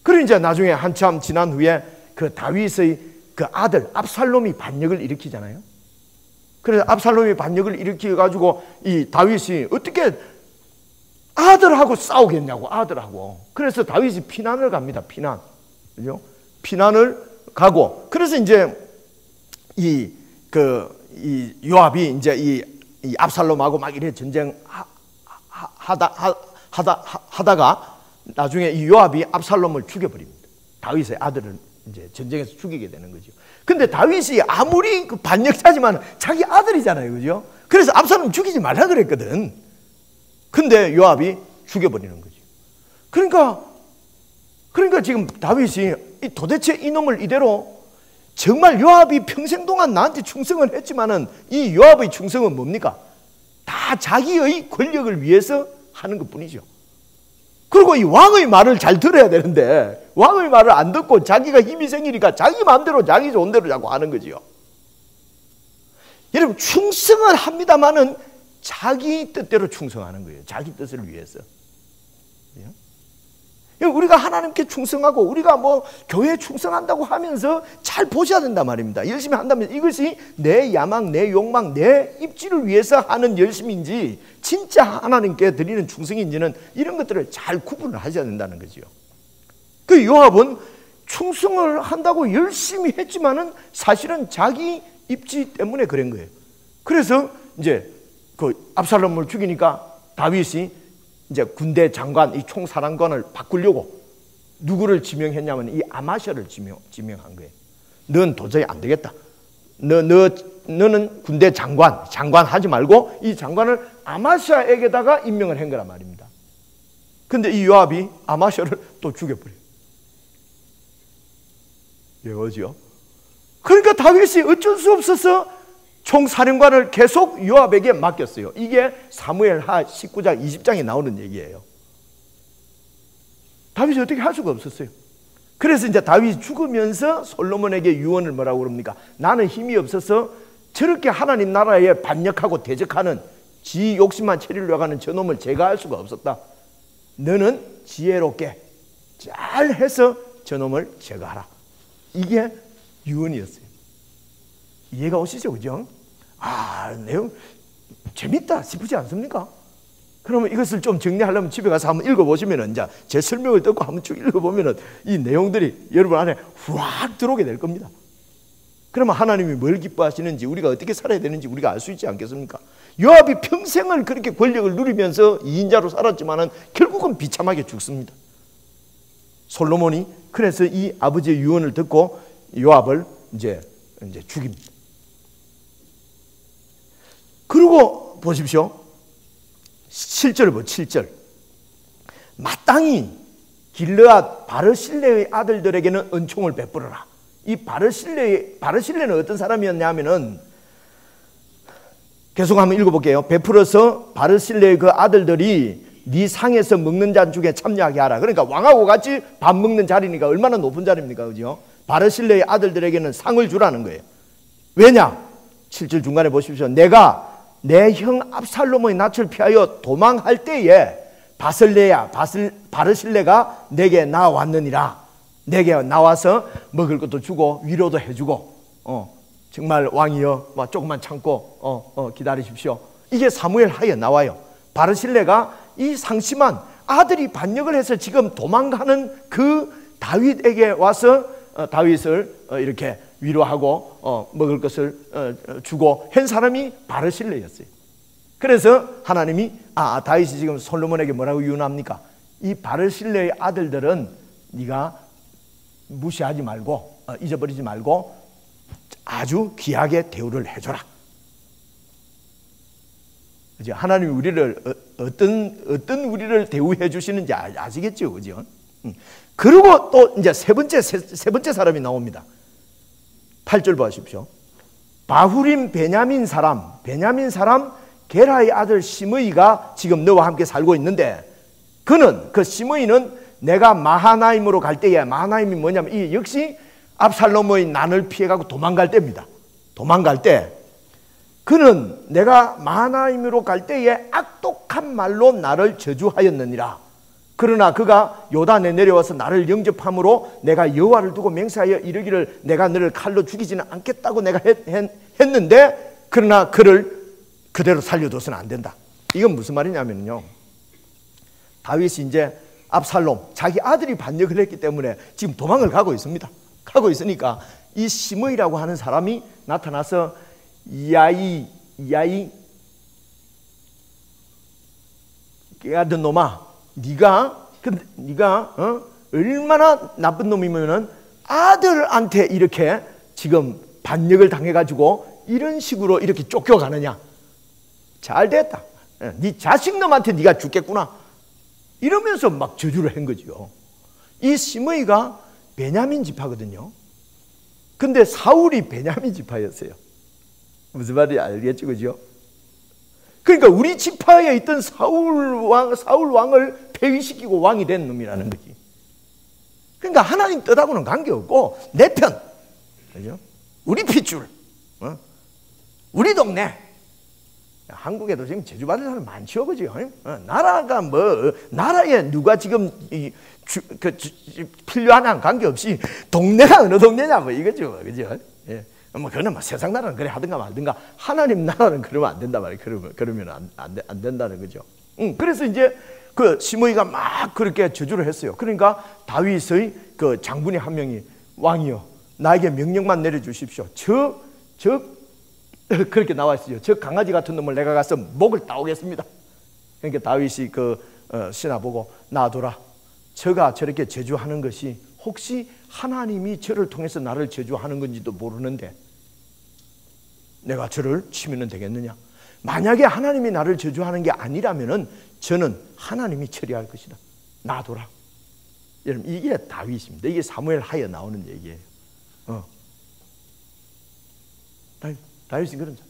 그리고 이제 나중에 한참 지난 후에 그 다윗의 그 아들 압살롬이 반역을 일으키잖아요. 그래서 압살롬이 반역을 일으켜가지고 이 다윗이 어떻게 아들하고 싸우겠냐고, 아들하고. 그래서 다윗이 피난을 갑니다. 피난. 그죠? 피난을 가고. 그래서 이제 이 요압이 이제 이 압살롬하고 막 이래 하다가 나중에 이 요압이 압살롬을 죽여버립니다. 다윗의 아들을 이제 전쟁에서 죽이게 되는 거죠. 근데 다윗이 아무리 그 반역자지만 자기 아들이잖아요. 그죠? 그래서 압살롬 죽이지 말라 그랬거든. 근데 요압이 죽여버리는 거죠. 그러니까 지금 다윗이 도대체 이놈을 이대로 정말 요압이 평생 동안 나한테 충성을 했지만은 이 요압의 충성은 뭡니까? 다 자기의 권력을 위해서 하는 것 뿐이죠. 그리고 이 왕의 말을 잘 들어야 되는데 왕의 말을 안 듣고 자기가 힘이 생기니까 자기 마음대로 자기 좋은 대로 자꾸 하는 거지요. 여러분 충성을 합니다마는 자기 뜻대로 충성하는 거예요. 자기 뜻을 위해서. 우리가 하나님께 충성하고 우리가 뭐 교회에 충성한다고 하면서 잘 보셔야 된단 말입니다. 열심히 한다면 이것이 내 야망, 내 욕망, 내 입지를 위해서 하는 열심인지 진짜 하나님께 드리는 충성인지는 이런 것들을 잘 구분을 하셔야 된다는 거죠. 그 요압은 충성을 한다고 열심히 했지만은 사실은 자기 입지 때문에 그런 거예요. 그래서 이제 그 압살롬을 죽이니까 다윗이 이제 군대 장관, 이 총사령관을 바꾸려고 누구를 지명했냐면 이 아마샤를 지명한 거예요. 넌 도저히 안 되겠다. 너는 군대 장관 하지 말고 이 장관을 아마샤에게다가 임명을 한 거란 말입니다. 근데 이 요압이 아마샤를 또 죽여버려요. 왜죠? 그러니까 다윗이 어쩔 수 없어서 총사령관을 계속 요압에게 맡겼어요. 이게 사무엘하 19장 20장에 나오는 얘기예요. 다윗이 어떻게 할 수가 없었어요. 그래서 이제 다윗이 죽으면서 솔로몬에게 유언을 뭐라고 그럽니까? 나는 힘이 없어서 저렇게 하나님 나라에 반역하고 대적하는 지 욕심만 채리려고 하는 저놈을 제거할 수가 없었다. 너는 지혜롭게 잘 해서 저놈을 제거하라. 이게 유언이었어요. 이해가 오시죠? 그죠? 내용 재밌다 싶으지 않습니까? 그러면 이것을 좀 정리하려면 집에 가서 한번 읽어보시면 이제 제 설명을 듣고 한번 쭉 읽어보면 이 내용들이 여러분 안에 확 들어오게 될 겁니다. 그러면 하나님이 뭘 기뻐하시는지 우리가 어떻게 살아야 되는지 우리가 알 수 있지 않겠습니까? 요압이 평생을 그렇게 권력을 누리면서 2인자로 살았지만은 결국은 비참하게 죽습니다. 솔로몬이 그래서 이 아버지의 유언을 듣고 요압을 이제 죽입니다. 그리고 보십시오. 7절 뭐 7절. 마땅히 길르앗 바르실레의 아들들에게는 은총을 베풀어라. 이 바르실레는 어떤 사람이었냐면은 계속 한번 읽어볼게요. 베풀어서 바르실레의 그 아들들이 네 상에서 먹는 잔 중에 참여하게 하라. 그러니까 왕하고 같이 밥 먹는 자리니까 얼마나 높은 자리입니까? 그죠? 바르실레의 아들들에게는 상을 주라는 거예요. 왜냐? 7절 중간에 보십시오. 내가 내 형 압살롬의 낯을 피하여 도망할 때에 바르실레가 내게 나왔느니라. 내게 나와서 먹을 것도 주고 위로도 해주고 정말 왕이여 조금만 참고 기다리십시오. 이게 사무엘 하에 나와요. 바르실레가 이 상심한 아들이 반역을 해서 지금 도망가는 그 다윗에게 와서 다윗을 이렇게 위로하고 먹을 것을 주고 한 사람이 바르실레였어요. 그래서 하나님이 다윗이 지금 솔로몬에게 뭐라고 유언합니까? 이 바르실레의 아들들은 네가 무시하지 말고 잊어버리지 말고 아주 귀하게 대우를 해줘라. 그죠? 하나님이 우리를 어떤 우리를 대우해 주시는지 아시겠죠, 그죠? 그리고 또 이제 세 번째 사람이 나옵니다. 8절 보십시오. 바후림 베냐민 사람 게라의 아들 시므이가 지금 너와 함께 살고 있는데, 그 시므이는 내가 마하나임으로 갈 때에, 마하나임이 뭐냐면 이 역시 압살롬의 난을 피해가고 도망갈 때입니다. 도망갈 때 그는 내가 마하나임으로 갈 때에 악독한 말로 나를 저주하였느니라. 그러나 그가 요단에 내려와서 나를 영접함으로 내가 여호와를 두고 맹세하여 이르기를 내가 너를 칼로 죽이지는 않겠다고 내가 했는데, 그러나 그를 그대로 살려둬서는 안 된다. 이건 무슨 말이냐면요, 다윗이 이제 압살롬, 자기 아들이 반역을 했기 때문에 지금 도망을 가고 있습니다. 가고 있으니까 이 시므이라고 하는 사람이 나타나서 야이 깨닫는 놈아, 네가 얼마나 나쁜 놈이면은 아들한테 이렇게 지금 반역을 당해가지고 이런 식으로 이렇게 쫓겨가느냐. 잘 됐다. 네 자식놈한테 네가 죽겠구나. 이러면서 막 저주를 한 거죠. 이 시므이가 베냐민 지파거든요. 근데 사울이 베냐민 지파였어요. 무슨 말인지 알겠죠, 그죠? 그러니까 우리 지파에 있던 사울 왕을 폐위시키고 왕이 된 놈이라는 거지. 그러니까 하나님 뜻하고는 관계없고 내 편, 그죠? 우리 핏줄, 우리 동네. 한국에도 지금 저주받은 사람 많죠, 그죠? 나라가 나라에 누가 지금 필요하냐 관계없이 동네가 어느 동네냐 이거죠, 그죠? 예. 그거는 세상 나라는 그래 하든가 말든가, 하나님 나라는 그러면 안 된다 말이에요. 그러면 안 된다는 거죠. 그래서 이제 그 시므이가 막 그렇게 저주를 했어요. 그러니까 다윗의 그 장군이 한 명이, 왕이요, 나에게 명령만 내려주십시오. 그렇게 나와 있어요. 저 강아지 같은 놈을 내가 가서 목을 따오겠습니다. 그러니까 다윗이 신하 보고 놔둬라. 저가 저렇게 저주하는 것이 혹시 하나님이 저를 통해서 나를 저주하는 건지도 모르는데 내가 저를 치면 되겠느냐? 만약에 하나님이 나를 저주하는 게 아니라면은 저는 하나님이 처리할 것이다. 놔둬라. 여러분, 이게 다윗입니다. 이게 사무엘 하에 나오는 얘기예요. 다윗이 그런 자.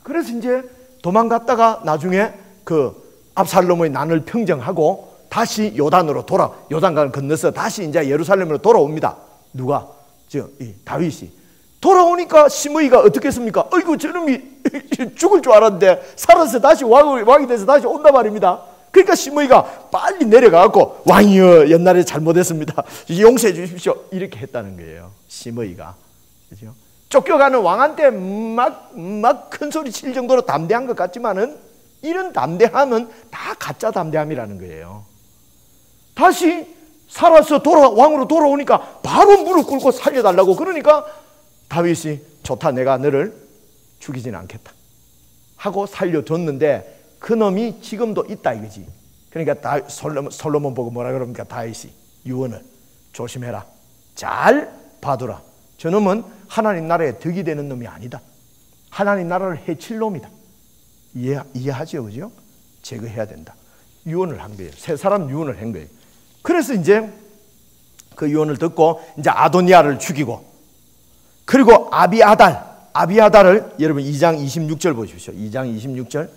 그래서 이제 도망갔다가 나중에 그 압살롬의 난을 평정하고 다시 요단강을 건너서 다시 이제 예루살렘으로 돌아옵니다. 누가? 다윗이. 돌아오니까 시므이가 어떻게 했습니까? 어이구, 저놈이 죽을 줄 알았는데 살아서 다시 왕이 돼서 다시 온단 말입니다. 그러니까 시므이가 빨리 내려가고 왕이여, 옛날에 잘못했습니다. 용서해 주십시오. 이렇게 했다는 거예요. 시므이가. 그죠? 쫓겨가는 왕한테 막 큰 소리 칠 정도로 담대한 것 같지만은 이런 담대함은 다 가짜 담대함이라는 거예요. 다시 살아서 왕으로 돌아오니까 바로 무릎 꿇고 살려달라고. 그러니까 다윗이 좋다, 내가 너를 죽이지는 않겠다 하고 살려줬는데 그 놈이 지금도 있다 이거지. 그러니까 솔로몬 보고 뭐라 그럽니까? 다윗이 유언을 조심해라, 잘 봐두라. 저놈은 하나님 나라에 덕이 되는 놈이 아니다. 하나님 나라를 해칠 놈이다. 이해하죠, 그죠? 제거해야 된다. 유언을 한 거예요. 세 사람 유언을 한 거예요. 그래서 이제 그 유언을 듣고 이제 아도니아를 죽이고, 그리고 아비아달을 여러분 2장 26절 보십시오. 2장 26절.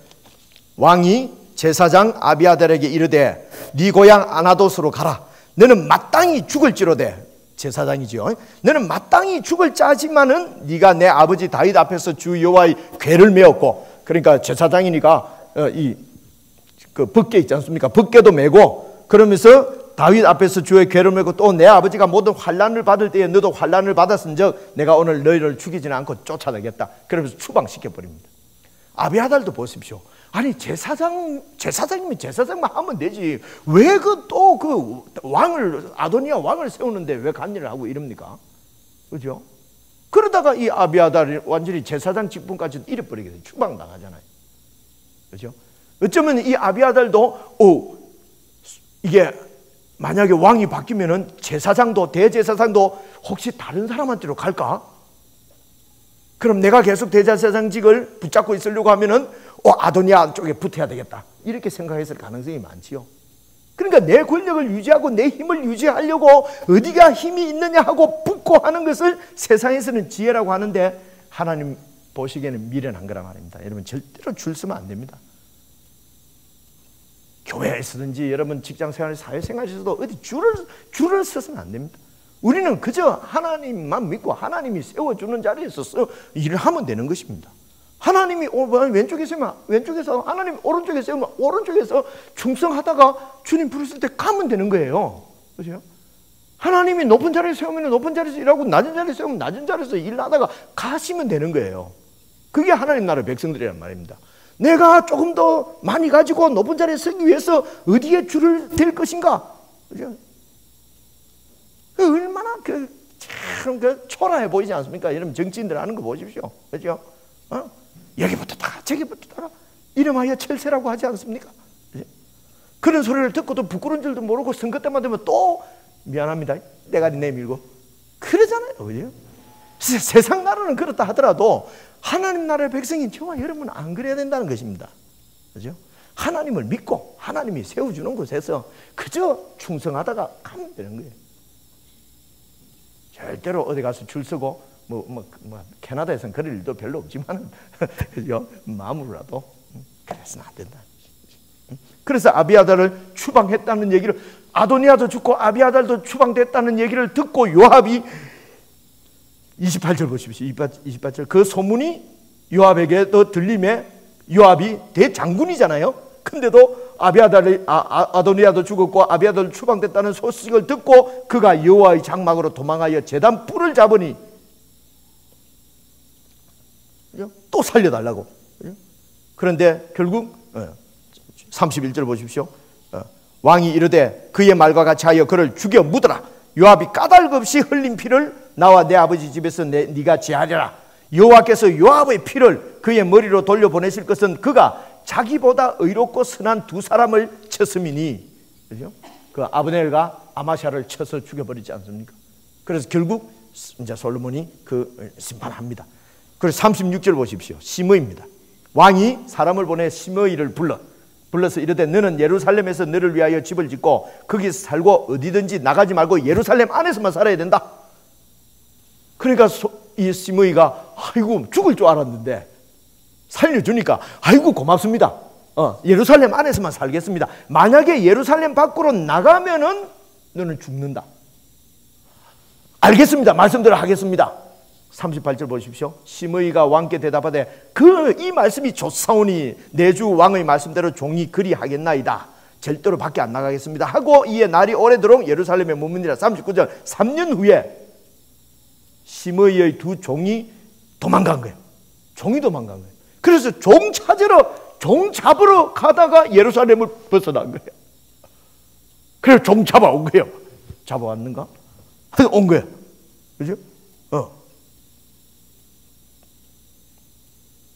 왕이 제사장 아비아달에게 이르되 네 고향 아나돗으로 가라. 너는 마땅히 죽을지로되, 제사장이죠. 너는 마땅히 죽을 자지만은 네가 내 아버지 다윗 앞에서 주 여호와의 궤를 메었고, 그러니까 제사장이니까 그 벗개 있지 않습니까? 벗개도 메고, 그러면서 다윗 앞에서 주의 궤를 메고 또 내 아버지가 모든 환난을 받을 때에 너도 환난을 받았은즉 내가 오늘 너희를 죽이지는 않고 쫓아내겠다. 그러면서 추방시켜 버립니다. 아비아달도 보십시오. 아니 제사장이면 제사장만 하면 되지 왜 또 그 왕을 아도니아 왕을 세우는데 왜 간일을 하고 이럽니까? 그죠? 그러다가 이 아비아달이 완전히 제사장 직분까지 잃어버리게 돼요. 추방당하잖아요. 그죠? 어쩌면 이 아비아달도 이게 만약에 왕이 바뀌면은 제사장도 대제사장도 혹시 다른 사람한테로 갈까? 그럼 내가 계속 대제사장직을 붙잡고 있으려고 하면은 아도니아 쪽에 붙어야 되겠다 이렇게 생각했을 가능성이 많지요. 그러니까 내 권력을 유지하고 내 힘을 유지하려고 어디가 힘이 있느냐 하고 붙고 하는 것을 세상에서는 지혜라고 하는데 하나님 보시기에는 미련한 거란 말입니다. 여러분 절대로 줄 서면 안 됩니다. 교회에서든지 여러분 직장생활 사회생활에서도 어디 줄을 서서는 안 됩니다. 우리는 그저 하나님만 믿고 하나님이 세워주는 자리에서 일을 하면 되는 것입니다. 하나님이 왼쪽에 세우면 왼쪽에서, 하나님이 오른쪽에 세우면 오른쪽에서 충성하다가 주님 부르실 때 가면 되는 거예요. 그죠? 하나님이 높은 자리에 세우면 높은 자리에서 일하고 낮은 자리에 세우면 낮은 자리에서 일하다가 가시면 되는 거예요. 그게 하나님 나라 백성들이란 말입니다. 내가 조금 더 많이 가지고 높은 자리에 서기 위해서 어디에 줄을 댈 것인가? 그죠? 얼마나 참 초라해 보이지 않습니까? 여러분 정치인들 하는 거 보십시오. 그죠? 여기부터 따라 저기부터 따라 이름하여 철새라고 하지 않습니까? 그죠? 그런 소리를 듣고도 부끄러운 줄도 모르고 선거 때만 되면 또 미안합니다. 대가리 내밀고 그러잖아요. 그죠? 세상 나라는 그렇다 하더라도 하나님 나라의 백성인 저와 여러분은 안 그래야 된다는 것입니다. 그죠? 하나님을 믿고 하나님이 세워주는 곳에서 그저 충성하다가 가면 되는 거예요. 절대로 어디 가서 줄 서고 캐나다에서는 그럴 일도 별로 없지만 그죠? 마음으로라도 그래서는 안 된다. 그래서 아비아달을 추방했다는 얘기를, 아도니아도 죽고 아비아달도 추방됐다는 얘기를 듣고 요압이 28절 보십시오. 28절. 그 소문이 요압에게 더 들림에, 요압이 대장군이잖아요. 근데도 아도니아도 죽었고 아비아달도 추방됐다는 소식을 듣고 그가 여호와의 장막으로 도망하여 제단 뿔을 잡으니 또 살려달라고. 그런데 결국 31절 보십시오. 왕이 이르되 그의 말과 같이 하여 그를 죽여 묻어라. 요압이 까닭 없이 흘린 피를 나와 내 아버지 집에서 네가 제하리라. 여호와께서 요압의 피를 그의 머리로 돌려보내실 것은 그가 자기보다 의롭고 선한 두 사람을 쳤음이니. 그죠? 그 아브넬과 아마샤를 쳐서 죽여버리지 않습니까? 그래서 결국 이제 솔로몬이 그 심판합니다. 그래서 36절 보십시오. 시므이입니다. 왕이 사람을 보내 시므이를 불러서 이르되 너는 예루살렘에서 너를 위하여 집을 짓고 거기서 살고 어디든지 나가지 말고 예루살렘 안에서만 살아야 된다. 그러니까 이 시므이가 아이고 죽을 줄 알았는데 살려주니까 아이고 고맙습니다. 예루살렘 안에서만 살겠습니다. 만약에 예루살렘 밖으로 나가면은 너는 죽는다. 알겠습니다. 말씀대로 하겠습니다. 38절 보십시오. 시므이가 왕께 대답하되 이 말씀이 좋사오니 내 주 왕의 말씀대로 종이 그리하겠나이다. 절대로 밖에 안 나가겠습니다 하고 이에 날이 오래도록 예루살렘에 머무니라. 39절. 3년 후에 시므이의 두 종이 도망간 거예요. 종이 도망간 거예요. 그래서 종 잡으러 가다가 예루살렘을 벗어난 거예요. 그래서 종 잡아온 거예요. 잡아왔는가? 온 거예요. 그죠?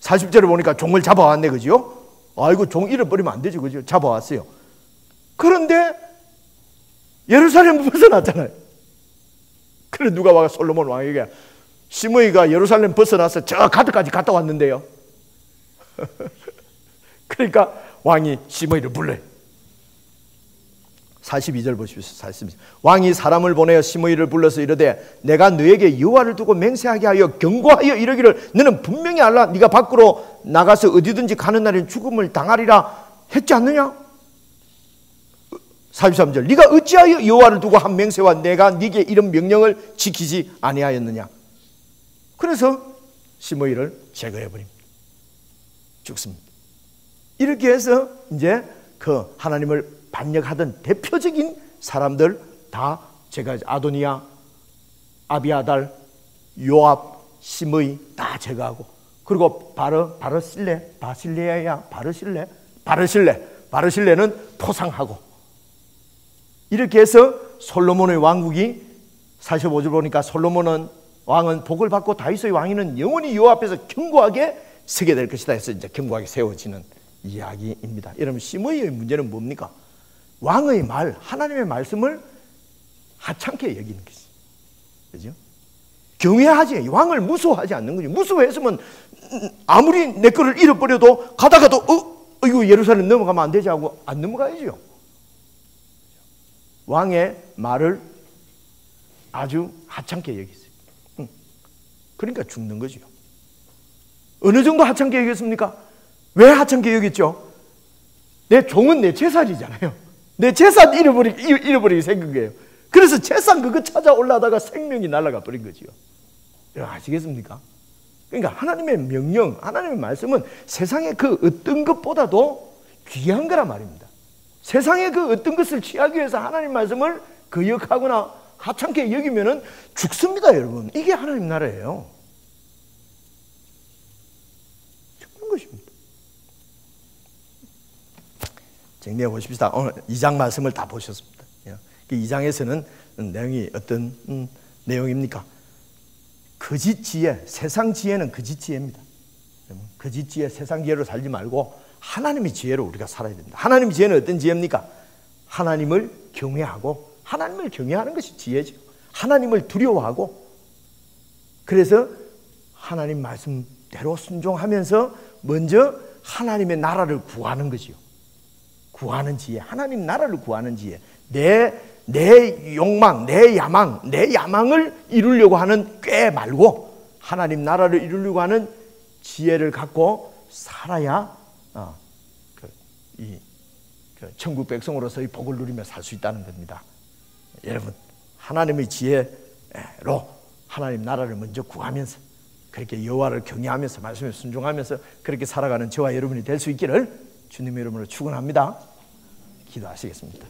40절에 보니까 종을 잡아왔네. 그죠? 아이고 종 잃어버리면 안 되지. 그죠? 잡아왔어요. 그런데 예루살렘을 벗어났잖아요. 그래서 누가 와서 솔로몬 왕에게 시므이가 예루살렘 벗어나서 저 가드까지 갔다 왔는데요. 그러니까 왕이 시므이를 불러요. 42절 보십시오. 42절. 왕이 사람을 보내어 시므이를 불러서 이르되 내가 너에게 여호와를 두고 맹세하게 하여 경고하여 이르기를 너는 분명히 알라. 네가 밖으로 나가서 어디든지 가는 날엔 죽음을 당하리라 했지 않느냐? 43절. 네가 어찌하여 여호와를 두고 한 맹세와 내가 네게 이런 명령을 지키지 아니하였느냐? 그래서 시므이를 제거해버립니다. 죽습니다. 이렇게 해서 이제 그 하나님을 반역하던 대표적인 사람들 다 제가 아도니아, 아비아달, 요압, 시므이 다 제거하고 그리고 바르실레는 포상하고, 이렇게 해서 솔로몬의 왕국이 45절 보니까 솔로몬은 왕은 복을 받고 다윗의 왕위는 영원히 여호와 앞에서 견고하게 서게 될 것이다 해서 이제 견고하게 세워지는 이야기입니다. 여러분, 심의의 문제는 뭡니까? 왕의 말, 하나님의 말씀을 하찮게 여기는 것이, 그죠? 경외하지, 왕을 무서워하지 않는 거죠. 무서워했으면 아무리 내 거를 잃어버려도 가다가도 이거 예루살렘 넘어가면 안 되지 하고 안 넘어가야죠. 왕의 말을 아주 하찮게 여겼어요. 그러니까 죽는 거죠. 어느 정도 하찮게 여겼습니까? 왜 하찮게 여겼죠? 내 종은 내 재산이잖아요. 내 재산 잃어버리게 생긴 거예요. 그래서 재산 그거 찾아 올라다가 생명이 날아가 버린 거지요. 아시겠습니까? 그러니까 하나님의 명령, 하나님의 말씀은 세상의 그 어떤 것보다도 귀한 거란 말입니다. 세상의 그 어떤 것을 취하기 위해서 하나님 말씀을 거역하거나 하찮게 여기면은 죽습니다, 여러분. 이게 하나님 나라예요. 죽는 것입니다. 정리해 보십시다. 오늘 2장 말씀을 다 보셨습니다. 그 2장에서는 내용이 어떤 내용입니까? 거짓 지혜, 세상 지혜는 거짓 지혜입니다. 거짓 지혜, 세상 지혜로 살지 말고 하나님의 지혜로 우리가 살아야 됩니다. 하나님의 지혜는 어떤 지혜입니까? 하나님을 경외하고, 하나님을 경외하는 것이 지혜죠. 하나님을 두려워하고, 그래서 하나님 말씀대로 순종하면서 먼저 하나님의 나라를 구하는 거지요. 구하는 지혜, 하나님 나라를 구하는 지혜. 내 욕망, 내 야망을 이루려고 하는 꾀 말고 하나님 나라를 이루려고 하는 지혜를 갖고 살아야 천국 백성으로서의 복을 누리며 살 수 있다는 겁니다. 여러분, 하나님의 지혜로 하나님 나라를 먼저 구하면서, 그렇게 여호와를 경외하면서 말씀에 순종하면서 그렇게 살아가는 저와 여러분이 될 수 있기를 주님의 이름으로 축원합니다. 기도하시겠습니다.